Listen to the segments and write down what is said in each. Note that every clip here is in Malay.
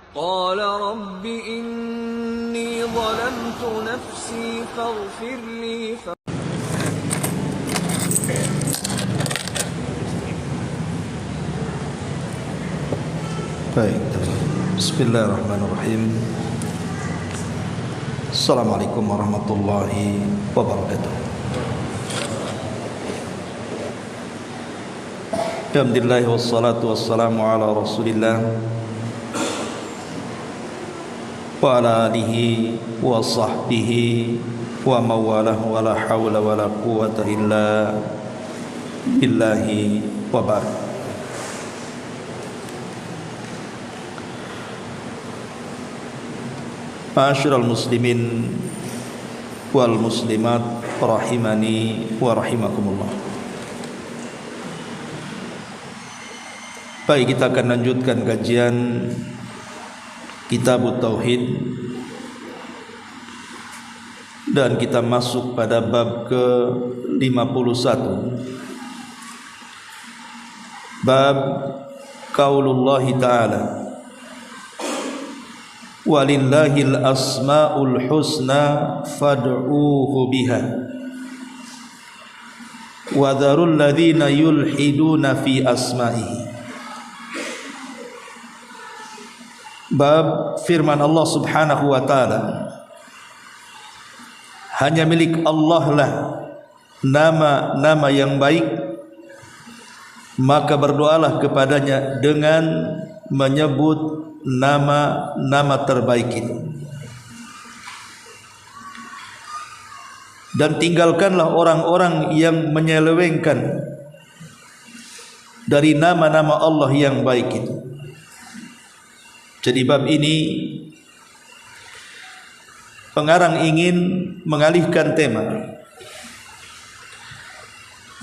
قال رب إني ظلمت نفسي فاغفر لي Baik, bismillahirrahmanirrahim. Assalamualaikum warahmatullahi wabarakatuh. Alhamdulillah wassalatu wassalamu ala rasulillah wa ala alihi wa sahbihi wa mawalah wa la hawla wa la quwata illa billahi wa barakatuh. Ma'asyiral muslimin wal muslimat rahimani wa rahimakumullah. Baik, kita akan lanjutkan kajian Kitab Tauhid dan kita masuk pada bab ke-51. Bab qaulullah ta'ala walillahil asmaul husna fad'uuhu biha wa dharul ladzina yulhiduna fi asma'ihi. Bab firman Allah Subhanahu wa ta'ala, hanya milik Allah lah nama-nama yang baik, maka berdoalah kepadanya dengan menyebut nama-nama terbaik itu, dan tinggalkanlah orang-orang yang menyelewengkan dari nama-nama Allah yang baik itu. Jadi bab ini pengarang ingin mengalihkan tema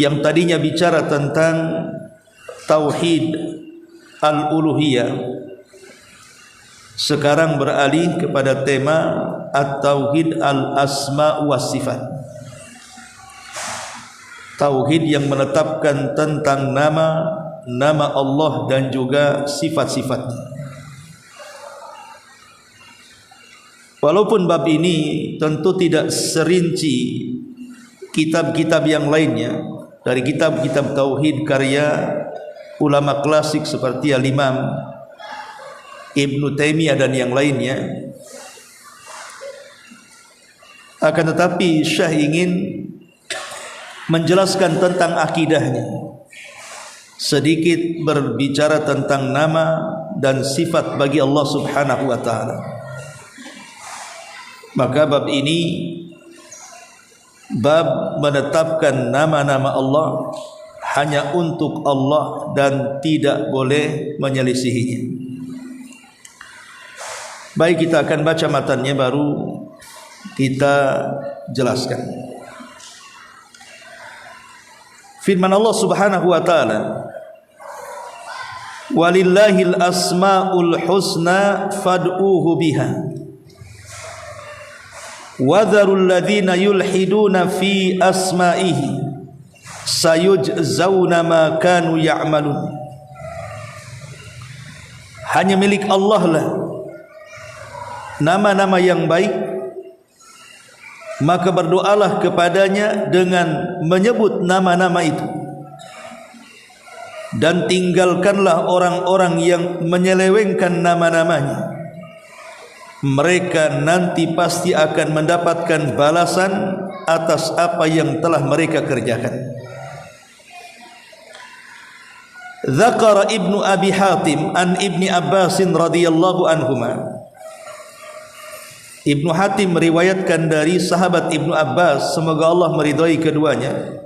yang tadinya bicara tentang tauhid al-uluhiyah, sekarang beralih kepada tema at-tauhid al-asma wa sifat. Tauhid yang menetapkan tentang nama Allah dan juga sifat-sifatnya. Walaupun bab ini tentu tidak serinci kitab-kitab yang lainnya dari kitab-kitab tauhid karya ulama klasik seperti Al-Imam Ibnu Taimiyah dan yang lainnya, akan tetapi Syekh ingin menjelaskan tentang akidahnya, sedikit berbicara tentang nama dan sifat bagi Allah Subhanahu wa ta'ala. Maka bab ini bab menetapkan nama-nama Allah hanya untuk Allah dan tidak boleh menyelisihinya. Baik, kita akan baca matannya baru kita jelaskan. Firman Allah Subhanahu wa ta'ala, walillahil asmaul husna fad'uuhu biha wadharul ladzina yulhiduna fi asma'ihi sayujzauna ma kanu ya'malun. Hanya milik Allah lah nama-nama yang baik, maka berdoalah kepadanya dengan menyebut nama-nama itu, dan tinggalkanlah orang-orang yang menyelewengkan nama-namanya. Mereka nanti pasti akan mendapatkan balasan atas apa yang telah mereka kerjakan. Dzakara Ibnu Abi Hatim an Ibni Abbasin radhiyallahu anhuma. Ibnu Hatim meriwayatkan dari sahabat Ibnu Abbas, semoga Allah meridhai keduanya,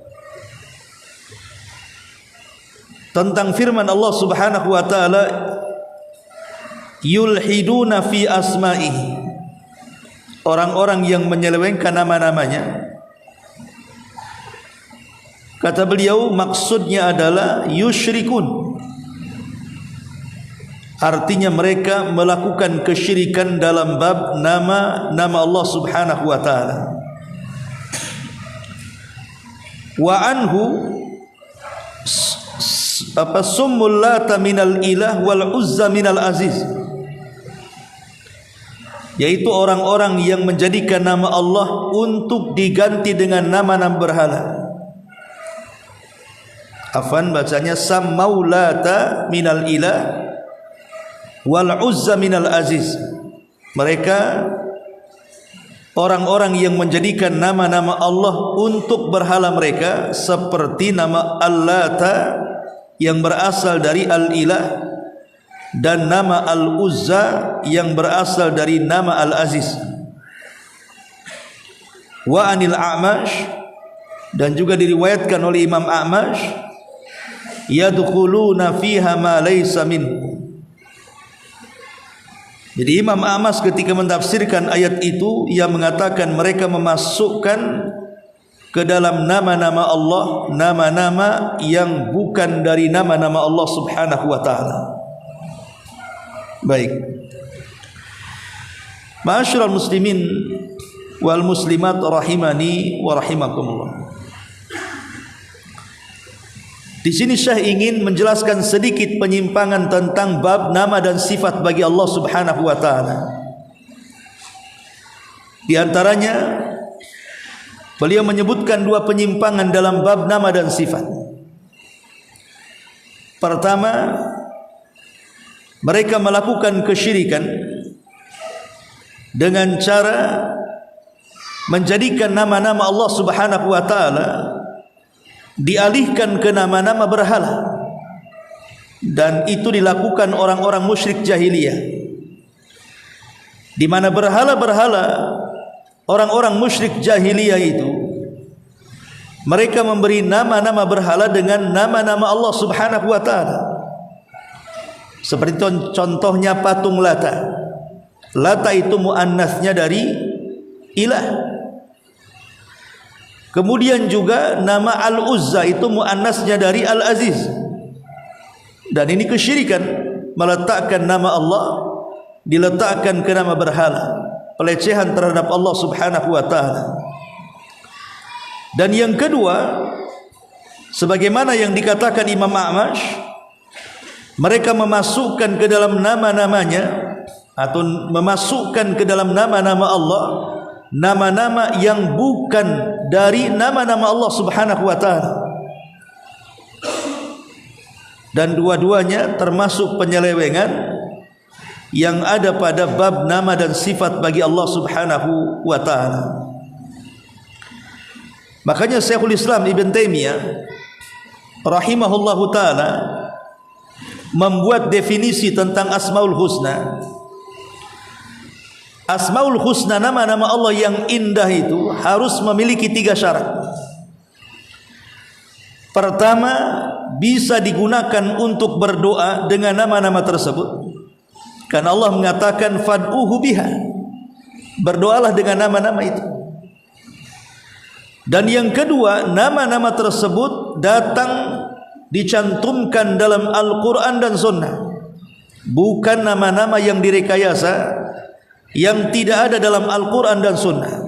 tentang firman Allah Subhanahu wa ta'ala, yulhiduna fi asma'ihi, orang-orang yang menyelewengkan nama-namanya. Kata beliau, maksudnya adalah yusyrikun, artinya mereka melakukan kesyirikan dalam bab nama Allah Subhanahu wa ta'ala. Wa anhu summul lata minal ilah wal uzza minal aziz. yaitu orang-orang yang menjadikan nama Allah untuk diganti dengan nama-nama berhala. Afan bacanya sammau Lata minal ilah wal Uzza minal aziz. Mereka orang-orang yang menjadikan nama-nama Allah untuk berhala mereka, seperti nama Al-Lata yang berasal dari Al-Ilah dan nama Al-Uzza yang berasal dari nama Al-Aziz. Wa anil A'mash, dan juga diriwayatkan oleh Imam A'mash, yadkhuluna fiha ma laysa minhu. Jadi Imam A'mash ketika mentafsirkan ayat itu, ia mengatakan mereka memasukkan ke dalam nama-nama Allah nama-nama yang bukan dari nama-nama Allah Subhanahu wa taala. Baik. Ma'asyiral muslimin wal muslimat rahimani wa rahimakumullah. Di sini Syekh ingin menjelaskan sedikit penyimpangan tentang bab nama dan sifat bagi Allah Subhanahu wa taala. Di antaranya beliau menyebutkan dua penyimpangan dalam bab nama dan sifat. Pertama, mereka melakukan kesyirikan dengan cara menjadikan nama-nama Allah Subhanahu wa taala dialihkan ke nama-nama berhala, dan itu dilakukan orang-orang musyrik jahiliyah, di mana berhala-berhala orang-orang musyrik jahiliyah itu mereka memberi nama-nama berhala dengan nama-nama Allah Subhanahu wa taala. Seperti contohnya patung Lata. Lata itu muannasnya dari ilah. Kemudian juga nama Al-Uzza itu muannasnya dari Al-Aziz. Dan ini kesyirikan, meletakkan nama Allah diletakkan ke nama berhala, pelecehan terhadap Allah Subhanahu wa taala. Dan yang kedua, sebagaimana yang dikatakan Imam A'mash, mereka memasukkan ke dalam nama-namanya atau memasukkan ke dalam nama-nama Allah nama-nama yang bukan dari nama-nama Allah Subhanahu wa taala. Dan dua-duanya termasuk penyelewengan yang ada pada bab nama dan sifat bagi Allah Subhanahu wa taala. Makanya Syekhul Islam Ibn Taimiyah rahimahullahu taala membuat definisi tentang Asmaul Husna. Asmaul Husna, nama-nama Allah yang indah itu harus memiliki 3 syarat. Pertama, bisa digunakan untuk berdoa dengan nama-nama tersebut, karena Allah mengatakan fad'uhu biha, berdoalah dengan nama-nama itu. Dan yang kedua, nama-nama tersebut datang dicantumkan dalam Al-Quran dan Sunnah, bukan nama-nama yang direkayasa, yang tidak ada dalam Al-Quran dan Sunnah.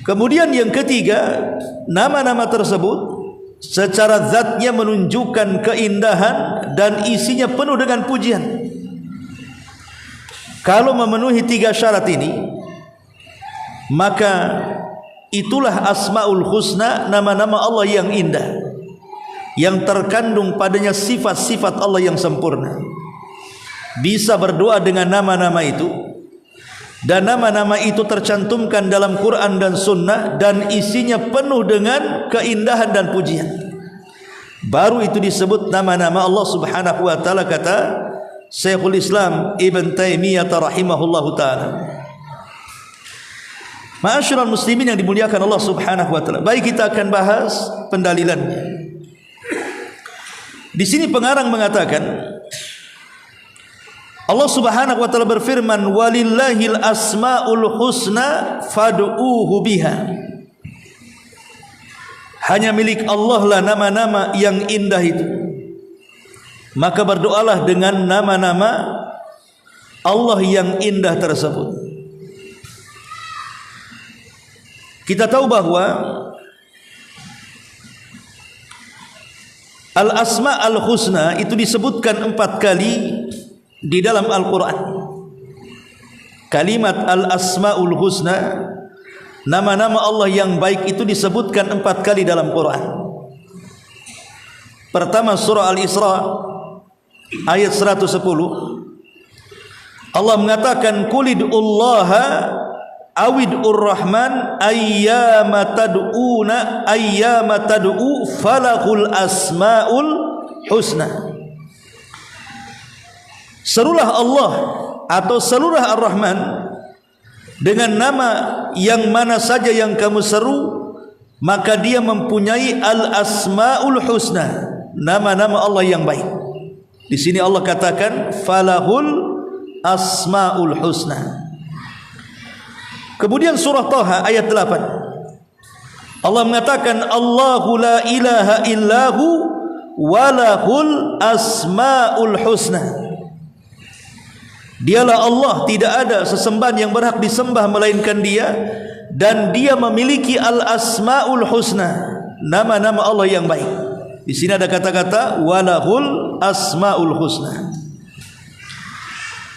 Kemudian yang ketiga, nama-nama tersebut secara zatnya menunjukkan keindahan dan isinya penuh dengan pujian. Kalau memenuhi 3 syarat ini, maka itulah Asmaul Husna, nama-nama Allah yang indah, yang terkandung padanya sifat-sifat Allah yang sempurna. Bisa berdoa dengan nama-nama itu, dan nama-nama itu tercantumkan dalam Quran dan Sunnah, dan isinya penuh dengan keindahan dan pujian. Baru itu disebut nama-nama Allah Subhanahu wa taala, kata Syekhul Islam Ibn Taimiyah rahimahullahu taala. Ma'asyiral muslimin yang dimuliakan Allah Subhanahu wa taala. Baik, kita akan bahas pendalilannya. Di sini pengarang mengatakan Allah Subhanahu wa taala berfirman, walillahil asmaul husna fad'uuhu biha. Hanya milik Allah lah nama-nama yang indah itu, maka berdoalah dengan nama-nama Allah yang indah tersebut. Kita tahu bahwa Al-Asma Al-Husna itu disebutkan 4 kali di dalam Al-Quran. kalimat al-asmaul husna, nama-nama Allah yang baik itu disebutkan 4 kali dalam Quran. Pertama surah Al-Isra ayat 110, Allah mengatakan Qulidullaha awidur rahman ayyama tad'u falahul asmaul husna. Serulah Allah atau serulah Ar-Rahman dengan nama yang mana saja yang kamu seru, maka dia mempunyai al-asmaul husna, nama-nama Allah yang baik. Di sini Allah katakan falahul asmaul husna. Kemudian surah Taha ayat 8, Allah mengatakan Allahu la ilaha illahu walahul asmaul husna. Dialah Allah, tidak ada sesembahan yang berhak disembah melainkan Dia, dan Dia memiliki al-asmaul husna, nama-nama Allah yang baik. Di sini ada kata-kata walahul asmaul husna.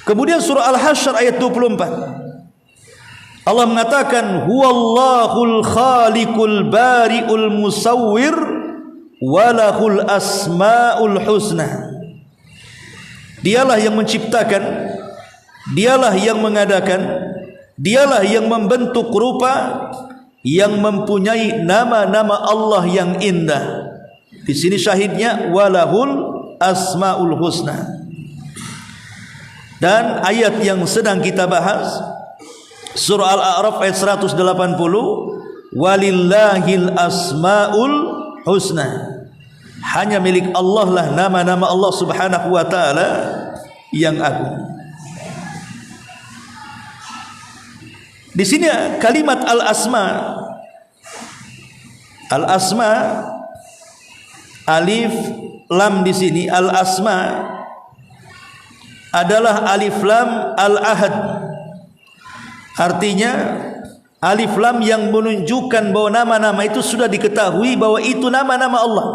Kemudian surah Al-Hasyr ayat 24, Allah mengatakan huwallahul khaliqul bari'ul musawwir walahul asmaul husna. Dialah yang menciptakan, dialah yang mengadakan, dialah yang membentuk rupa, yang mempunyai nama-nama Allah yang indah. Di sini syahidnya walahul asmaul husna. Dan ayat yang sedang kita bahas surah Al-A'raf ayat 180, walillahil asmaul husna. Hanya milik Allah lah nama-nama Allah Subhanahu wa taala yang agung. Di sini kalimat al-asma, al-asma alif lam, di sini al-asma adalah alif lam al-ahad. Artinya alif lam yang menunjukkan bahwa nama-nama itu sudah diketahui bahwa itu nama-nama Allah.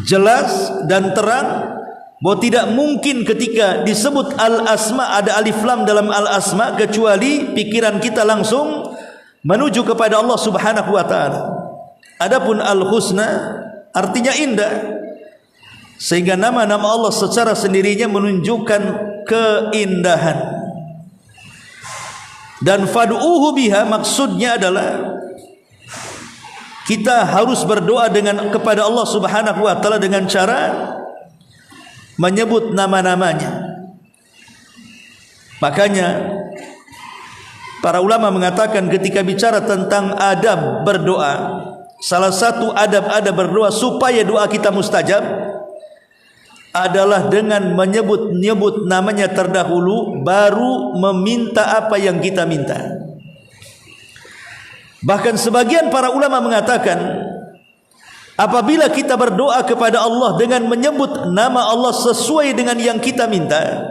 Jelas dan terang bahwa tidak mungkin ketika disebut al-asma ada alif lam dalam al-asma kecuali pikiran kita langsung menuju kepada Allah Subhanahu wa taala. Adapun al-husna artinya indah, sehingga nama-nama Allah secara sendirinya menunjukkan keindahan. Dan fad'uhu biha maksudnya adalah kita harus berdoa dengan kepada Allah Subhanahu wa taala dengan cara menyebut nama-namanya. Makanya para ulama mengatakan ketika bicara tentang adab berdoa, salah satu adab-adab berdoa supaya doa kita mustajab adalah dengan menyebut namanya terdahulu, baru meminta apa yang kita minta. Bahkan sebagian para ulama mengatakan apabila kita berdoa kepada Allah dengan menyebut nama Allah sesuai dengan yang kita minta,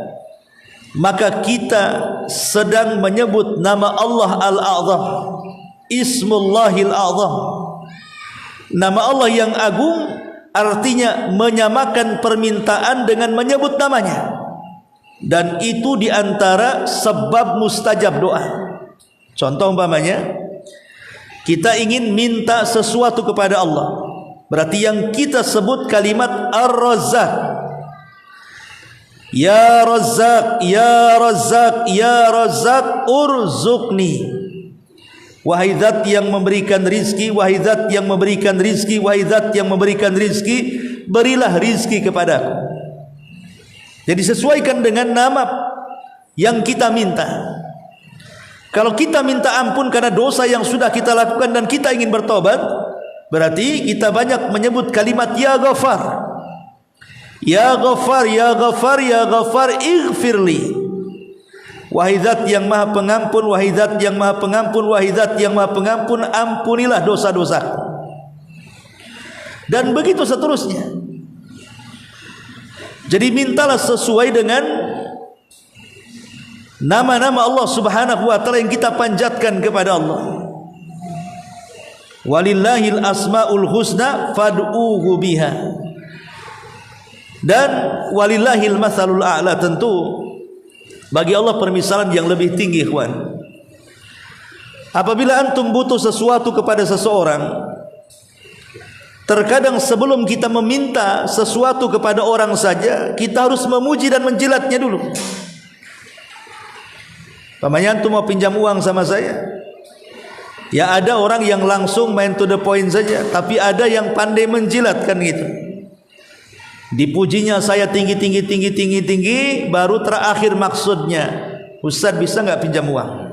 maka kita sedang menyebut nama Allah Al-A'zam, Ismullahil A'zam, nama Allah yang agung. Artinya menyamakan permintaan dengan menyebut namanya, dan itu diantara sebab mustajab doa. Contoh umpamanya kita ingin minta sesuatu kepada Allah, berarti yang kita sebut kalimat Ar-Razzaq. Ya Razzaq, Ya Razzaq, Ya Razzaq urzuqni. Wahai zat yang memberikan rizki, wahai zat yang memberikan rizki, wahai zat yang memberikan rizki, berilah rizki kepadaku. Jadi sesuaikan dengan nama yang kita minta. Kalau kita minta ampun karena dosa yang sudah kita lakukan dan kita ingin bertobat, berarti kita banyak menyebut kalimat Ya Ghaffar, Ya Ghaffar, Ya Ghaffar, Ya Ghaffar ighfirli. Wahai zat yang maha pengampun, wahai zat yang maha pengampun, wahai zat yang maha pengampun, ampunilah dosa-dosaku. Dan begitu seterusnya. Jadi mintalah sesuai dengan nama-nama Allah Subhanahu wa taala yang kita panjatkan kepada Allah. Walillahil asmaul husna fad'uhu biha. Dan walillahil matsalul a'la, tentu Bagi Allah permisalan yang lebih tinggi, ikhwan. Apabila antum butuh sesuatu kepada seseorang, terkadang sebelum kita meminta sesuatu kepada orang saja, kita harus memuji dan menjilatnya dulu. Pamannya antum mau pinjam uang sama saya, ya ada orang yang langsung main to the point saja, tapi ada yang pandai menjilat, kan gitu. Dipujinya saya tinggi, baru terakhir maksudnya, Ustaz bisa nggak pinjam uang?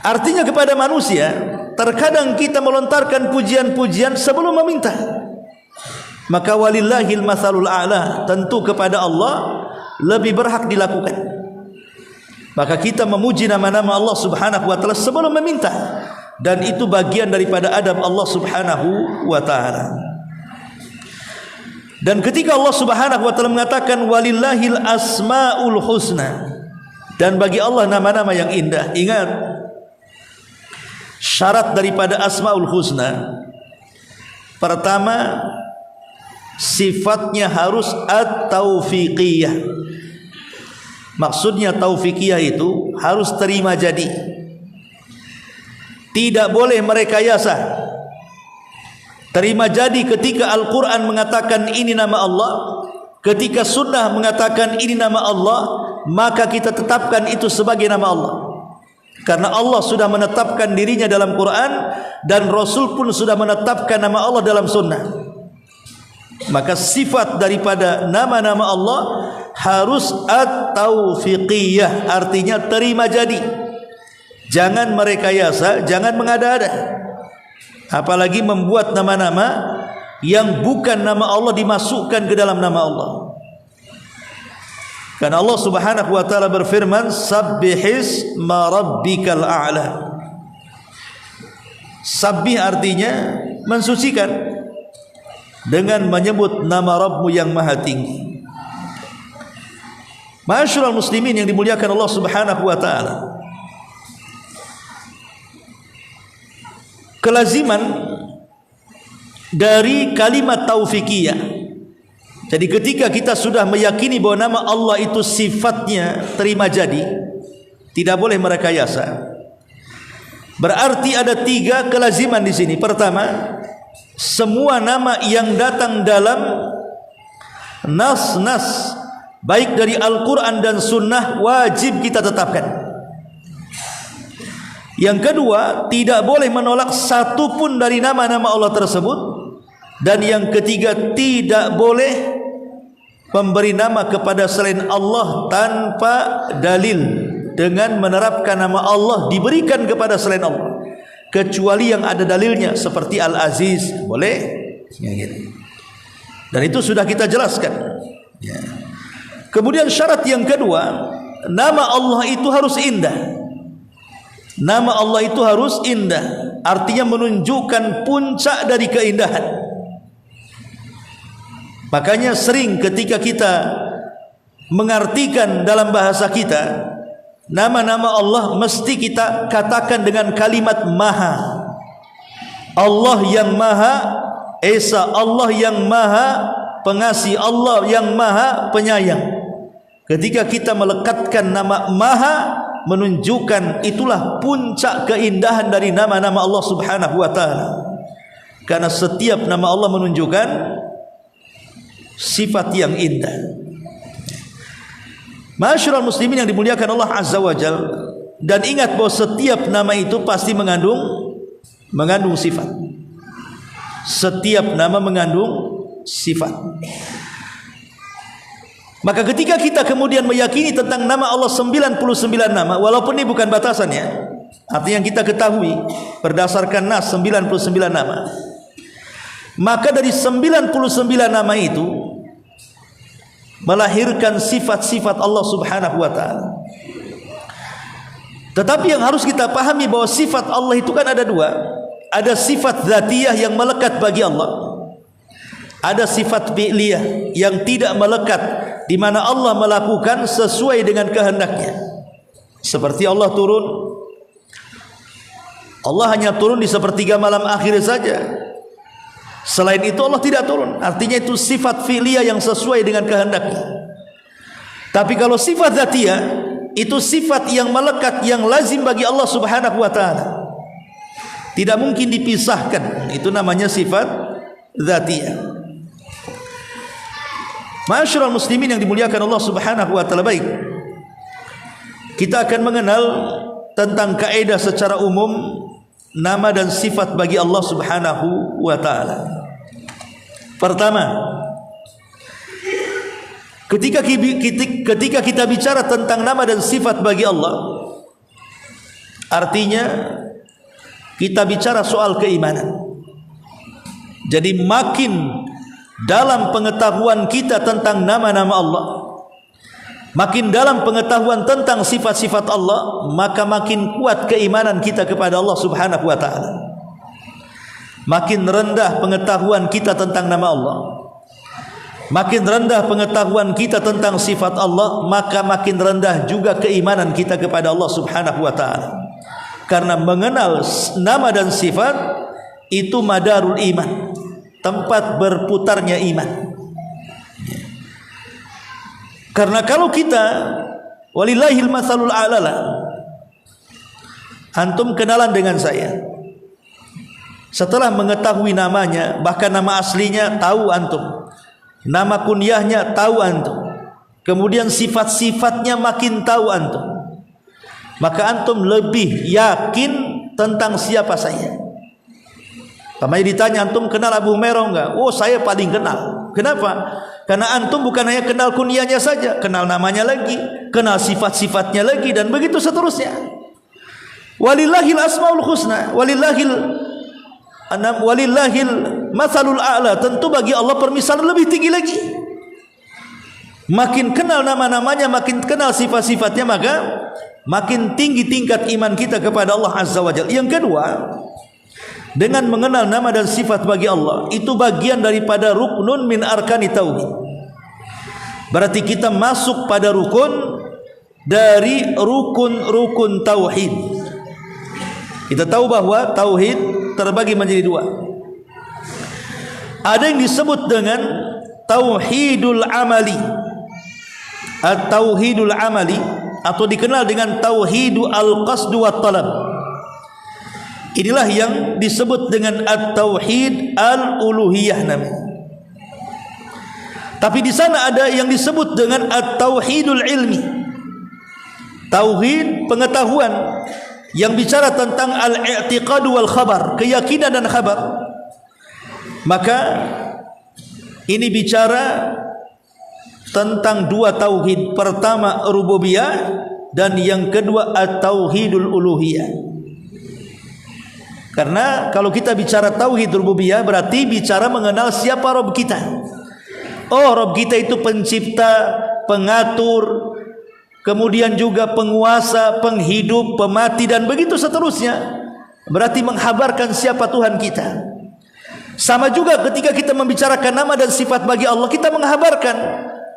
Artinya kepada manusia, terkadang kita melontarkan pujian-pujian sebelum meminta. Maka walillahil matsalul a'la, tentu kepada Allah lebih berhak dilakukan. Maka kita memuji nama-nama Allah Subhanahu wa taala sebelum meminta, dan itu bagian daripada adab Allah Subhanahu wa taala. Dan ketika Allah Subhanahu wa taala mengatakan walillahil asmaul husna, dan bagi Allah nama-nama yang indah, ingat syarat daripada asmaul husna, pertama sifatnya harus at-taufiqiyah. Maksudnya taufiqiyah itu harus terima jadi, tidak boleh merekayasa. Terima jadi ketika Al-Quran mengatakan ini nama Allah, ketika sunnah mengatakan ini nama Allah, maka kita tetapkan itu sebagai nama Allah. Karena Allah sudah menetapkan dirinya dalam Quran, dan Rasul pun sudah menetapkan nama Allah dalam sunnah. Maka sifat daripada nama-nama Allah harus at-taufiqiyah, artinya terima jadi. Jangan merekayasa, jangan mengada-ada. Apalagi membuat nama-nama yang bukan nama Allah dimasukkan ke dalam nama Allah. Karena Allah Subhanahu wa taala berfirman, Sabbihisma rabbikal a'la. Sabbih artinya mensucikan dengan menyebut nama Rabbmu yang maha tinggi. Ma'asyiral muslimin yang dimuliakan Allah Subhanahu wa taala, kelaziman dari kalimat taufiqiyah. Jadi ketika kita sudah meyakini bahwa nama Allah itu sifatnya terima jadi, tidak boleh merekayasa. Berarti ada 3 kelaziman di sini. Pertama, semua nama yang datang dalam nas-nas baik dari Al-Quran dan Sunnah wajib kita tetapkan. Yang kedua, tidak boleh menolak satu pun dari nama-nama Allah tersebut. Dan yang ketiga, tidak boleh memberi nama kepada selain Allah tanpa dalil, dengan menerapkan nama Allah diberikan kepada selain Allah, kecuali yang ada dalilnya, seperti Al-Aziz, boleh ya, gitu. Dan itu sudah kita jelaskan ya. Kemudian syarat yang kedua, nama Allah itu harus indah. Nama Allah itu harus indah, artinya menunjukkan puncak dari keindahan. Makanya sering ketika kita mengartikan dalam bahasa kita nama-nama Allah, mesti kita katakan dengan kalimat maha. Allah yang maha esa, Allah yang maha pengasih, Allah yang maha penyayang. Ketika kita melekatkan nama maha, menunjukkan itulah puncak keindahan dari nama-nama Allah Subhanahu wa taala. Karena setiap nama Allah menunjukkan sifat yang indah. Ma'asyiral muslimin yang dimuliakan Allah Azza wa Jalla, dan ingat bahwa setiap nama itu pasti mengandung sifat. Setiap nama mengandung sifat. Maka ketika kita kemudian meyakini tentang nama Allah 99 nama, walaupun ini bukan batasannya, artinya yang kita ketahui berdasarkan nas 99 nama, maka dari 99 nama itu melahirkan sifat-sifat Allah Subhanahu wa taala. Tetapi yang harus kita pahami bahwa sifat Allah itu kan ada 2. Ada sifat dzatiyah yang melekat bagi Allah, ada sifat fi'liyah yang tidak melekat, di mana Allah melakukan sesuai dengan kehendaknya. Seperti Allah turun, Allah hanya turun di sepertiga malam akhir saja. Selain itu Allah tidak turun. Artinya itu sifat fi'liyah yang sesuai dengan kehendaknya. Tapi kalau sifat dzatiyah itu sifat yang melekat, yang lazim bagi Allah Subhanahu wa taala. Tidak mungkin dipisahkan. Itu namanya sifat dzatiyah. Ma'asyiral muslimin yang dimuliakan Allah Subhanahu wa taala, baik. Kita akan mengenal tentang kaidah secara umum nama dan sifat bagi Allah Subhanahu wa taala. Pertama, ketika kita bicara tentang nama dan sifat bagi Allah, artinya kita bicara soal keimanan. Jadi makin dalam pengetahuan kita tentang nama-nama Allah, makin dalam pengetahuan tentang sifat-sifat Allah, maka makin kuat keimanan kita kepada Allah Subhanahu wa taala. Makin rendah pengetahuan kita tentang nama Allah, makin rendah pengetahuan kita tentang sifat Allah, maka makin rendah juga keimanan kita kepada Allah Subhanahu wa taala. Karena mengenal nama dan sifat itu madarul iman, tempat berputarnya iman. Karena kalau kita, walillahil matsalul a'la, antum kenalan dengan saya, setelah mengetahui namanya, bahkan nama aslinya tahu antum, nama kunyahnya tahu antum, kemudian sifat-sifatnya makin tahu antum, maka antum lebih yakin tentang siapa saya. Kamanya ditanya, antum kenal Abu Hurairah enggak? Oh, saya paling kenal. Kenapa? Karena antum bukan hanya kenal kunyahnya saja, kenal namanya lagi, kenal sifat-sifatnya lagi, dan begitu seterusnya. Walillahil asmaul husna, walillahil matsalul a'la. Tentu bagi Allah permisalan lebih tinggi lagi. Makin kenal nama-namanya, makin kenal sifat-sifatnya, maka makin tinggi tingkat iman kita kepada Allah Azza wa Jalla. Yang kedua, dengan mengenal nama dan sifat bagi Allah, itu bagian daripada ruknun min arkani tauhid. Berarti kita masuk pada rukun dari rukun-rukun tauhid. Kita tahu bahwa tauhid terbagi menjadi dua. Ada yang disebut dengan tauhidul amali, at-tauhidul amali, atau dikenal dengan tauhidul al-qasdu wat talab. Inilah yang disebut dengan at-tauhid al-uluhiyah namanya. Tapi di sana ada yang disebut dengan at-tauhidul ilmi, tauhid pengetahuan, yang bicara tentang al-i'tiqad wal khabar, keyakinan dan khabar. Maka ini bicara tentang dua tauhid. Pertama rububiyah, dan yang kedua at-tauhidul uluhiyah. Karena kalau kita bicara tauhid rububiyah, berarti bicara mengenal siapa Rabb kita. Oh, Rabb kita itu pencipta, pengatur, kemudian juga penguasa, penghidup, pemati, dan begitu seterusnya. Berarti menghabarkan siapa Tuhan kita. Sama juga ketika kita membicarakan nama dan sifat bagi Allah, kita menghabarkan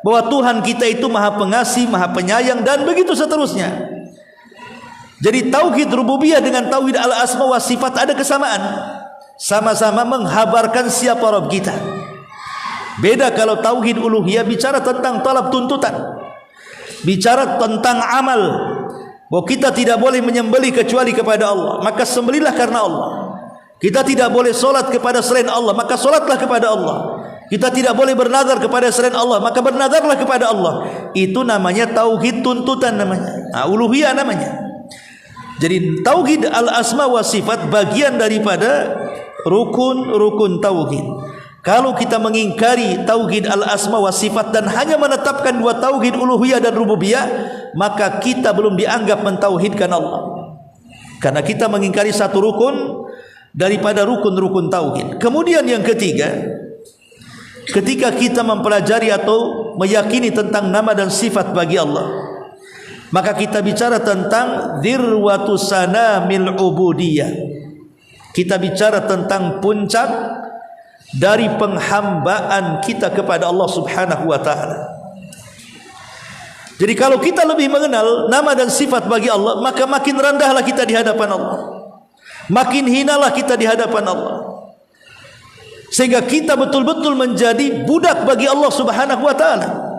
bahwa Tuhan kita itu maha pengasih, maha penyayang, dan begitu seterusnya. Jadi tauhid rububiyah dengan tauhid al-asma wa sifat ada kesamaan. Sama-sama menghabarkan siapa Rabb kita. Beda kalau tauhid uluhiyah bicara tentang talab tuntutan, bicara tentang amal, bahwa kita tidak boleh menyembelih kecuali kepada Allah, maka sembelihlah karena Allah. Kita tidak boleh solat kepada selain Allah, maka solatlah kepada Allah. Kita tidak boleh bernazar kepada selain Allah, maka bernazarlah kepada Allah. Itu namanya tauhid tuntutan namanya. Uluhiyah namanya. Jadi tauhid al-asma wa sifat bagian daripada rukun-rukun tauhid. Kalau kita mengingkari tauhid al-asma wa sifat dan hanya menetapkan dua tauhid uluhiyah dan rububiyah, maka kita belum dianggap mentauhidkan Allah. Karena kita mengingkari satu rukun daripada rukun-rukun tauhid. Kemudian yang ketiga, ketika kita mempelajari atau meyakini tentang nama dan sifat bagi Allah, maka kita bicara tentang dirwatu sanamil ubudiyah. Kita bicara tentang puncak dari penghambaan kita kepada Allah Subhanahu wa taala. Jadi kalau kita lebih mengenal nama dan sifat bagi Allah, maka makin rendahlah kita di hadapan Allah, makin hinalah kita di hadapan Allah, sehingga kita betul-betul menjadi budak bagi Allah Subhanahu wa taala.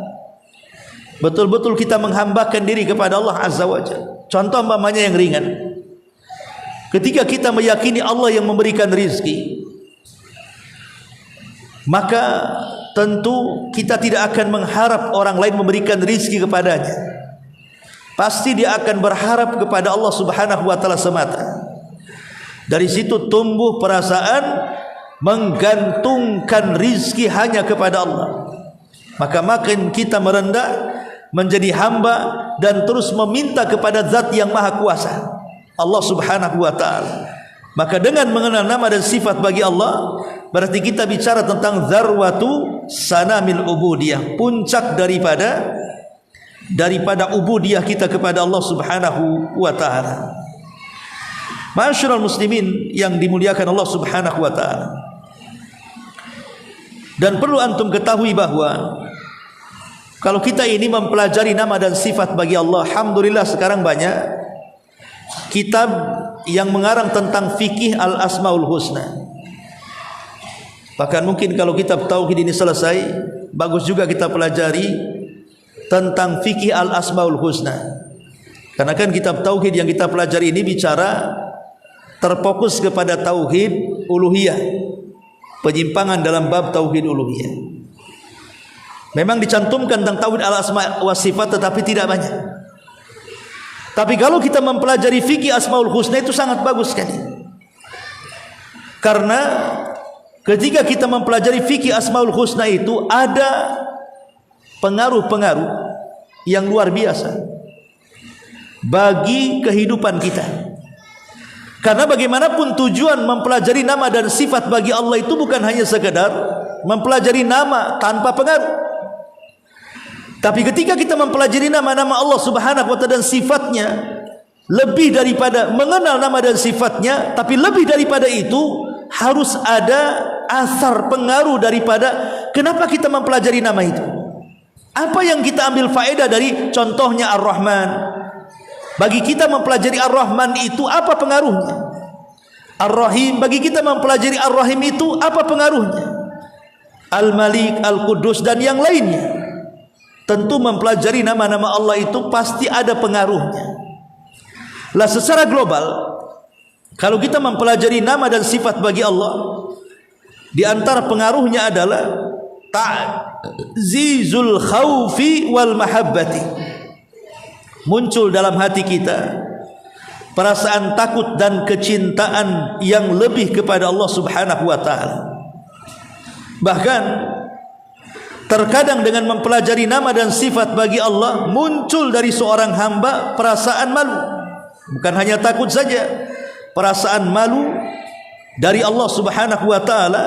betul-betul kita menghambakan diri kepada Allah Azza wa Jalla. Contoh umpamanya yang ringan, ketika kita meyakini Allah yang memberikan rizki, maka tentu kita tidak akan mengharap orang lain memberikan rizki kepadanya. Pasti dia akan berharap kepada Allah Subhanahu wa Ta'ala semata. Dari situ tumbuh perasaan menggantungkan rizki hanya kepada Allah. Maka makin kita merendah menjadi hamba dan terus meminta kepada zat yang maha kuasa, Allah Subhanahu wa Ta'ala. Maka dengan mengenal nama dan sifat bagi Allah, berarti kita bicara tentang zarwatu sanamil ubudiyah, puncak daripada ubudiyah kita kepada Allah Subhanahu wa Ta'ala. Ma'asyiral muslimin yang dimuliakan Allah Subhanahu wa Ta'ala, dan perlu antum ketahui bahwa kalau kita ini mempelajari nama dan sifat bagi Allah, alhamdulillah sekarang banyak kitab yang mengarang tentang fikih al-asmaul husna. Bahkan mungkin kalau kitab tauhid ini selesai, bagus juga kita pelajari tentang fikih al-asmaul husna. Karena kan kitab tauhid yang kita pelajari ini bicara terfokus kepada tauhid uluhiyah, penyimpangan dalam bab tauhid uluhiyah. Memang dicantumkan tentang tauhid al-asma wa sifat, tetapi tidak banyak. Tapi kalau kita mempelajari fikih asmaul husna itu sangat bagus sekali. Karena ketika kita mempelajari fikih asmaul husna itu ada pengaruh-pengaruh yang luar biasa bagi kehidupan kita. Karena bagaimanapun tujuan mempelajari nama dan sifat bagi Allah itu bukan hanya sekedar mempelajari nama tanpa pengaruh. Tapi ketika kita mempelajari nama-nama Allah Subhanahu wa Ta'ala dan sifatnya, lebih daripada mengenal nama dan sifatnya, tapi lebih daripada itu harus ada asar pengaruh daripada kenapa kita mempelajari nama itu. Apa yang kita ambil faedah dari contohnya Ar-Rahman? Bagi kita mempelajari Ar-Rahman itu apa pengaruhnya? Ar-Rahim, bagi kita mempelajari Ar-Rahim itu apa pengaruhnya? Al-Malik, Al-Qudus dan yang lainnya. Tentu mempelajari nama-nama Allah itu pasti ada pengaruhnya. Lah secara global, kalau kita mempelajari nama dan sifat bagi Allah, di antara pengaruhnya adalah ta'zizul khaufi wal mahabbati. Muncul dalam hati kita perasaan takut dan kecintaan yang lebih kepada Allah Subhanahu wa Ta'ala. Bahkan terkadang dengan mempelajari nama dan sifat bagi Allah, muncul dari seorang hamba perasaan malu. Bukan hanya takut saja, perasaan malu dari Allah Subhanahu wa Ta'ala,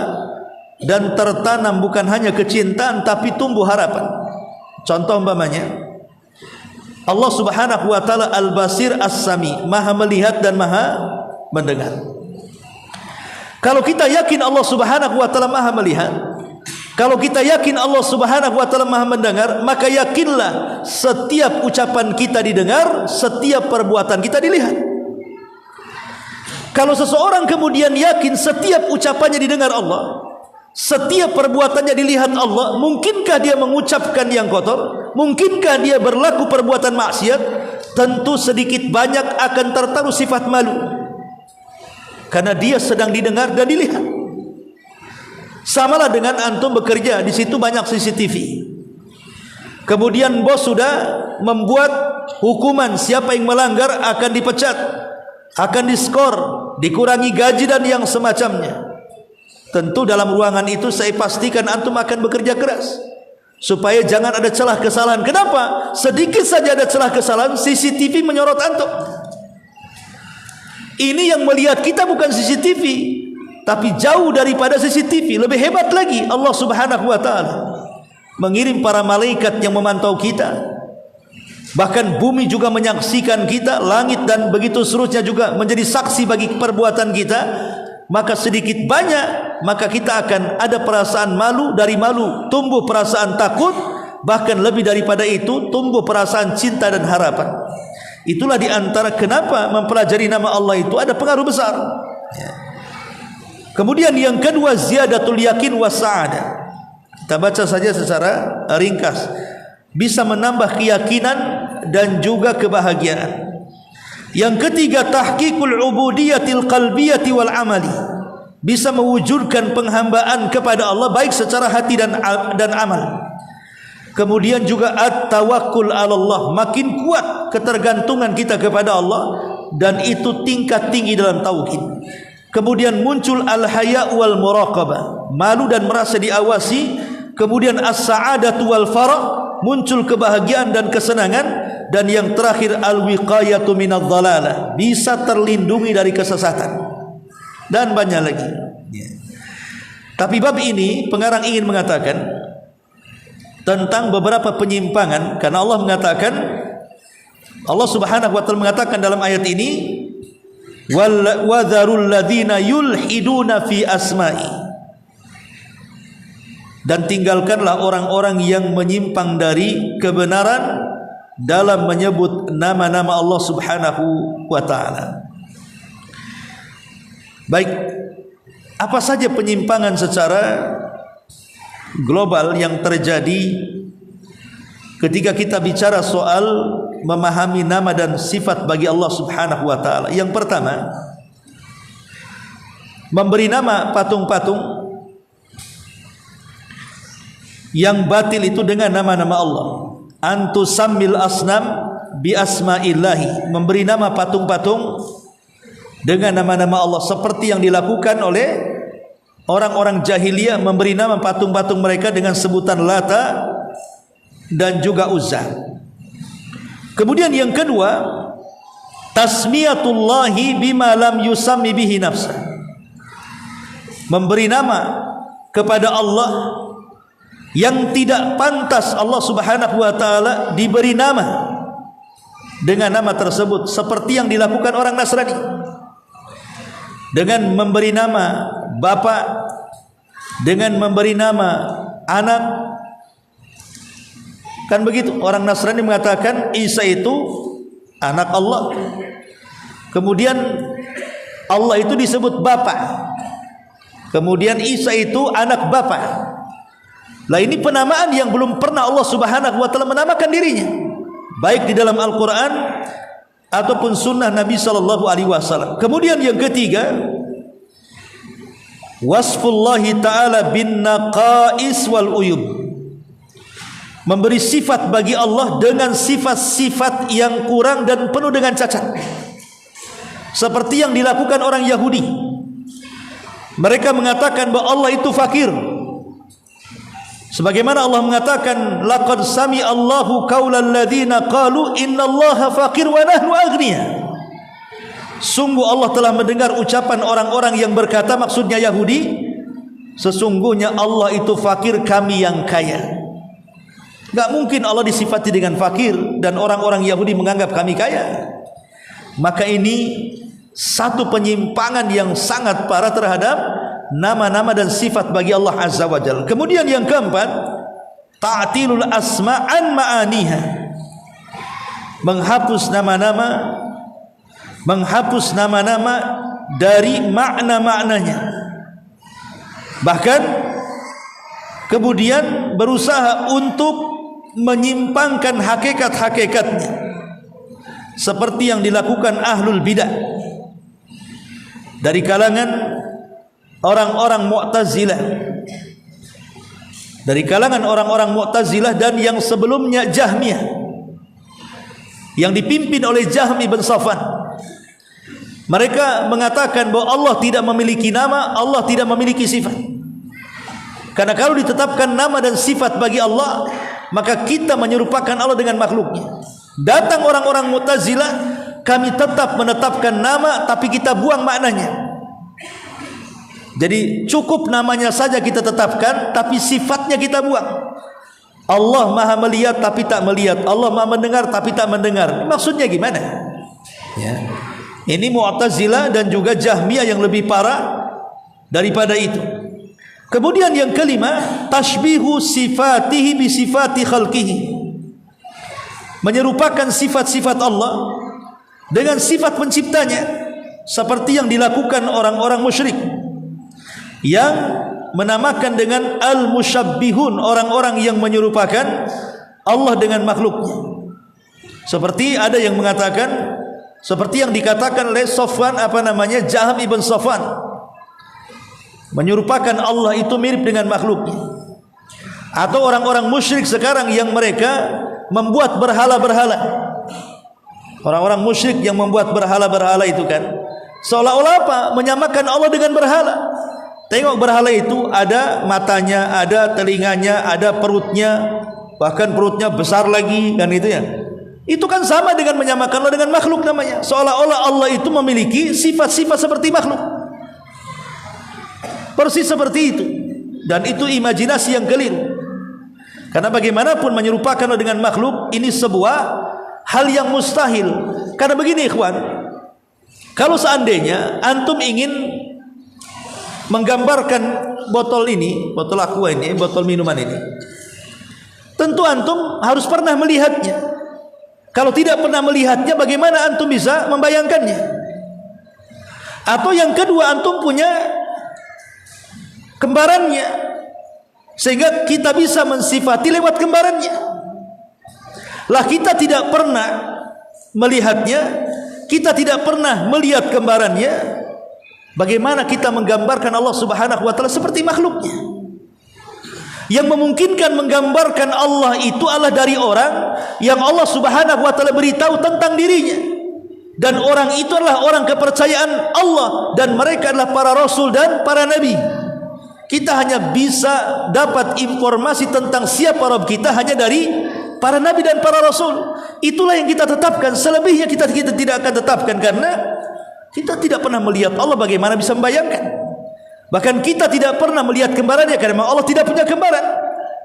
dan tertanam bukan hanya kecintaan tapi tumbuh harapan. Contoh umpamanya, Allah Subhanahu wa Ta'ala Al-Basir As-Sami, maha melihat dan maha mendengar. Kalau kita yakin Allah Subhanahu wa Ta'ala maha melihat, kalau kita yakin Allah Subhanahu wa Ta'ala maha mendengar, maka yakinlah setiap ucapan kita didengar, setiap perbuatan kita dilihat. Kalau seseorang kemudian yakin setiap ucapannya didengar Allah, setiap perbuatannya dilihat Allah, mungkinkah dia mengucapkan yang kotor? Mungkinkah dia berlaku perbuatan maksiat? Tentu sedikit banyak akan tertaruh sifat malu, karena dia sedang didengar dan dilihat. Samalah dengan antum bekerja, di situ banyak CCTV. Kemudian bos sudah membuat hukuman, siapa yang melanggar akan dipecat, akan diskor, dikurangi gaji dan yang semacamnya. Tentu dalam ruangan itu saya pastikan antum akan bekerja keras supaya jangan ada celah kesalahan. Kenapa? Sedikit saja ada celah kesalahan, CCTV menyorot antum. Ini yang melihat kita bukan CCTV, tapi jauh daripada CCTV. Lebih hebat lagi, Allah Subhanahu wa Ta'ala mengirim para malaikat yang memantau kita. Bahkan bumi juga menyaksikan kita, langit dan begitu seterusnya juga menjadi saksi bagi perbuatan kita. Maka sedikit banyak, maka kita akan ada perasaan malu. Dari malu tumbuh perasaan takut, bahkan lebih daripada itu tumbuh perasaan cinta dan harapan. Itulah diantara kenapa mempelajari nama Allah itu ada pengaruh besar. Kemudian yang kedua, ziyadatul yakin wa sa'adah. Kita baca saja secara ringkas. bisa menambah keyakinan dan juga kebahagiaan. Yang ketiga, tahqiqul ubudiyatil qalbiyati wal amali, bisa mewujudkan penghambaan kepada Allah baik secara hati dan amal. Kemudian juga at-tawakkul 'ala Allah, makin kuat ketergantungan kita kepada Allah, dan itu tingkat tinggi dalam tauhid. Kemudian muncul al-haya wal muraqabah, malu dan merasa diawasi. Kemudian as-sa'adatu wal farah, muncul kebahagiaan dan kesenangan. Dan yang terakhir al-wiqayatu minadh dhalalah, bisa terlindungi dari kesesatan. Dan banyak lagi. Tapi bab ini pengarang ingin mengatakan tentang beberapa penyimpangan, karena Allah mengatakan, Allah Subhanahu wa taala mengatakan dalam ayat ini, wa dzarul ladzina yulhiduna fi asma'i, dan tinggalkanlah orang-orang yang menyimpang dari kebenaran dalam menyebut nama-nama Allah Subhanahu wa taala. Baik, apa saja penyimpangan secara global yang terjadi ketika kita bicara soal memahami nama dan sifat bagi Allah Subhanahu wa taala? Yang pertama, memberi nama patung-patung yang batil itu dengan nama-nama Allah. Antusammil asnam bi asma'illahi, memberi nama patung-patung dengan nama-nama Allah, seperti yang dilakukan oleh orang-orang jahiliyah, memberi nama patung-patung mereka dengan sebutan Lata dan juga Uzza. Kemudian yang kedua, tasmiyatullahi bima lam yusammi bihi nafsa, memberi nama kepada Allah yang tidak pantas Allah Subhanahu wa taala diberi nama dengan nama tersebut, seperti yang dilakukan orang Nasrani dengan memberi nama bapa, dengan memberi nama anak. Kan begitu, orang Nasrani mengatakan Isa itu anak Allah, kemudian Allah itu disebut bapa, kemudian Isa itu anak bapa. Lah ini penamaan yang belum pernah Allah Subhanahu wa taala menamakan dirinya, baik di dalam Al-Qur'an ataupun sunnah Nabi sallallahu alaihi wasallam. Kemudian yang ketiga, wasfullahi ta'ala bin naqais wal uyub, memberi sifat bagi Allah dengan sifat-sifat yang kurang dan penuh dengan cacat, seperti yang dilakukan orang Yahudi. Mereka mengatakan bahwa Allah itu fakir, sebagaimana Allah mengatakan, laqad sami'a Allahu qaulal ladzina qalu innallaha faqir wa nahnu aghnia. Sungguh Allah telah mendengar ucapan orang-orang yang berkata, maksudnya Yahudi, sesungguhnya Allah itu fakir, kami yang kaya. Enggak mungkin Allah disifati dengan fakir dan orang-orang Yahudi menganggap kami kaya. Maka ini satu penyimpangan yang sangat parah terhadap nama-nama dan sifat bagi Allah Azza wa Jalla. Kemudian yang keempat, ta'tilul asma'an ma'aniha, menghapus nama-nama dari makna-maknanya, bahkan kemudian berusaha untuk menyimpangkan hakikat-hakikatnya, seperti yang dilakukan ahlul bidah dari kalangan orang-orang Mu'tazilah, dari kalangan orang-orang Mu'tazilah dan yang sebelumnya Jahmiyah, yang dipimpin oleh Jahmi bin Safwan. Mereka mengatakan bahwa Allah tidak memiliki nama, Allah tidak memiliki sifat. Karena kalau ditetapkan nama dan sifat bagi Allah, maka kita menyerupakan Allah dengan makhluknya. Datang orang-orang Mu'tazilah, kami tetap menetapkan nama tapi kita buang maknanya. Jadi cukup namanya saja kita tetapkan, tapi sifatnya kita buang. Allah maha melihat tapi tak melihat, Allah maha mendengar tapi tak mendengar. Maksudnya gimana? Ya. Ini Mu'tazilah dan juga Jahmiyah yang lebih parah daripada itu. Kemudian yang kelima, tashbihu sifatihi bi sifati khalqihi, menyerupakan sifat-sifat Allah dengan sifat penciptanya, seperti yang dilakukan orang-orang musyrik yang menamakan dengan al-musyabbihun, orang-orang yang menyerupakan Allah dengan makhluknya. Seperti ada yang mengatakan, seperti yang dikatakan oleh Safwan Jaham ibn Safwan, menyerupakan Allah itu mirip dengan makhluknya. Atau orang-orang musyrik sekarang yang mereka membuat berhala-berhala. Orang-orang musyrik yang membuat berhala-berhala itu kan seolah-olah apa? Menyamakan Allah dengan berhala. Tengok berhala itu ada matanya, ada telinganya, ada perutnya, bahkan perutnya besar lagi kan itu ya. Itu kan sama dengan menyamakan Allah dengan makhluk namanya. Seolah-olah Allah itu memiliki sifat-sifat seperti makhluk. Persis seperti itu. Dan itu imajinasi yang keliru. Karena bagaimanapun menyerupakan Allah dengan makhluk ini sebuah hal yang mustahil. Karena begini ikhwan, kalau seandainya antum ingin menggambarkan botol ini, botol aqua ini, botol minuman ini, tentu antum harus pernah melihatnya. Kalau tidak pernah melihatnya, bagaimana antum bisa membayangkannya? Atau yang kedua, antum punya kembarannya, sehingga kita bisa mensifati lewat kembarannya. Lah kita tidak pernah melihatnya, kita tidak pernah melihat kembarannya, bagaimana kita menggambarkan Allah Subhanahu wa taala seperti makhluknya? Yang memungkinkan menggambarkan Allah itu adalah dari orang yang Allah Subhanahu wa taala beritahu tentang dirinya, dan orang itu adalah orang kepercayaan Allah, dan mereka adalah para rasul dan para nabi. Kita hanya bisa dapat informasi tentang siapa Rabb kita hanya dari para nabi dan para rasul. Itulah yang kita tetapkan. Selebihnya kita tidak akan tetapkan, karena kita tidak pernah melihat Allah. Bagaimana bisa membayangkan? Bahkan kita tidak pernah melihat kembarannya, karena Allah tidak punya kembaran.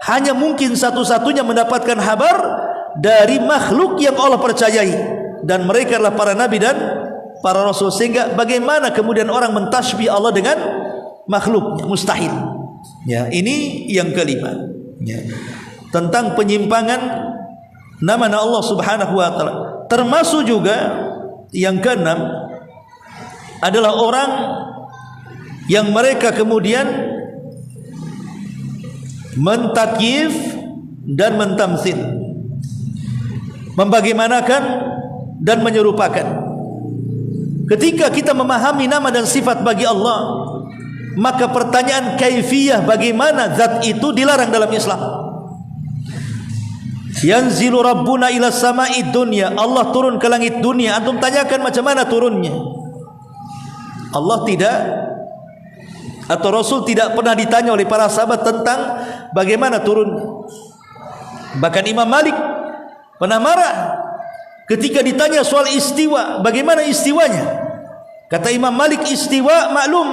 Hanya mungkin satu-satunya mendapatkan kabar dari makhluk yang Allah percayai, dan mereka adalah para nabi dan para rasul. Sehingga bagaimana kemudian orang mentasbih Allah dengan makhluknya? Mustahil. Ya, ini yang kelima. Ya. Tentang penyimpangan nama-nama Allah Subhanahu wa taala. Termasuk juga yang keenam adalah orang yang mereka kemudian mentakyif dan mentamtsil, membagaimanakan dan menyerupakan. Ketika kita memahami nama dan sifat bagi Allah, maka pertanyaan kaifiyah bagaimana zat itu dilarang dalam Islam. Yanzilu Rabbuna ila sama'id dunya, Allah turun ke langit dunia. Antum tanyakan macam mana turunnya? Allah tidak, atau Rasul tidak pernah ditanya oleh para sahabat tentang bagaimana turun. Bahkan Imam Malik pernah marah ketika ditanya soal istiwa, bagaimana istiwanya? Kata Imam Malik, istiwa maklum,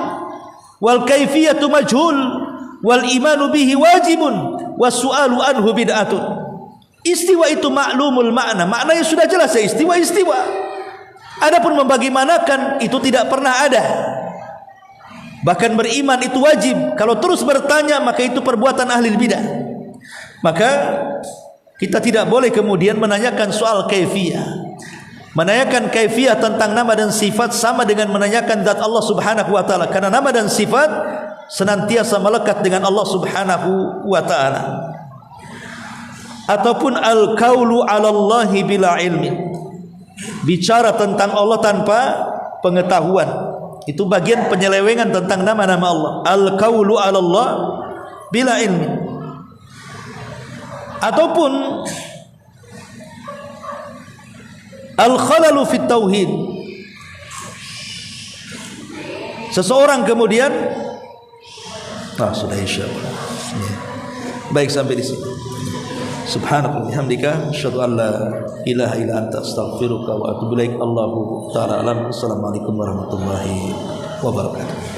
wal kaifiyatu majhul, wal imanu bihi wajibun, was su'alu anhu bid'atun. Istiwa itu maklumul makna, maknanya sudah jelas ya, istiwa. Adapun membagaimanakan itu tidak pernah ada. Bahkan beriman itu wajib. Kalau terus bertanya, maka itu perbuatan ahli bidah. Maka kita tidak boleh kemudian menanyakan soal kaifiyah. Menanyakan kaifiyah tentang nama dan sifat sama dengan menanyakan zat Allah Subhanahu wa taala, karena nama dan sifat senantiasa melekat dengan Allah Subhanahu wa taala. Ataupun al-qaulu 'ala Allahi bila ilmi, bicara tentang Allah tanpa pengetahuan. Itu bagian penyelewengan tentang nama-nama Allah. Al-qaulu 'ala Allah bila ilmi. Ataupun al-khalalu fit tauhid. Seseorang kemudian sudah insyaallah. Ya. Baik, sampai di sini. Subhanallah bihamdika asyhadu an la ilaha illa anta astaghfiruka wa atubu ilaik. Allahu ta'ala alam. Assalamualaikum warahmatullahi wabarakatuh.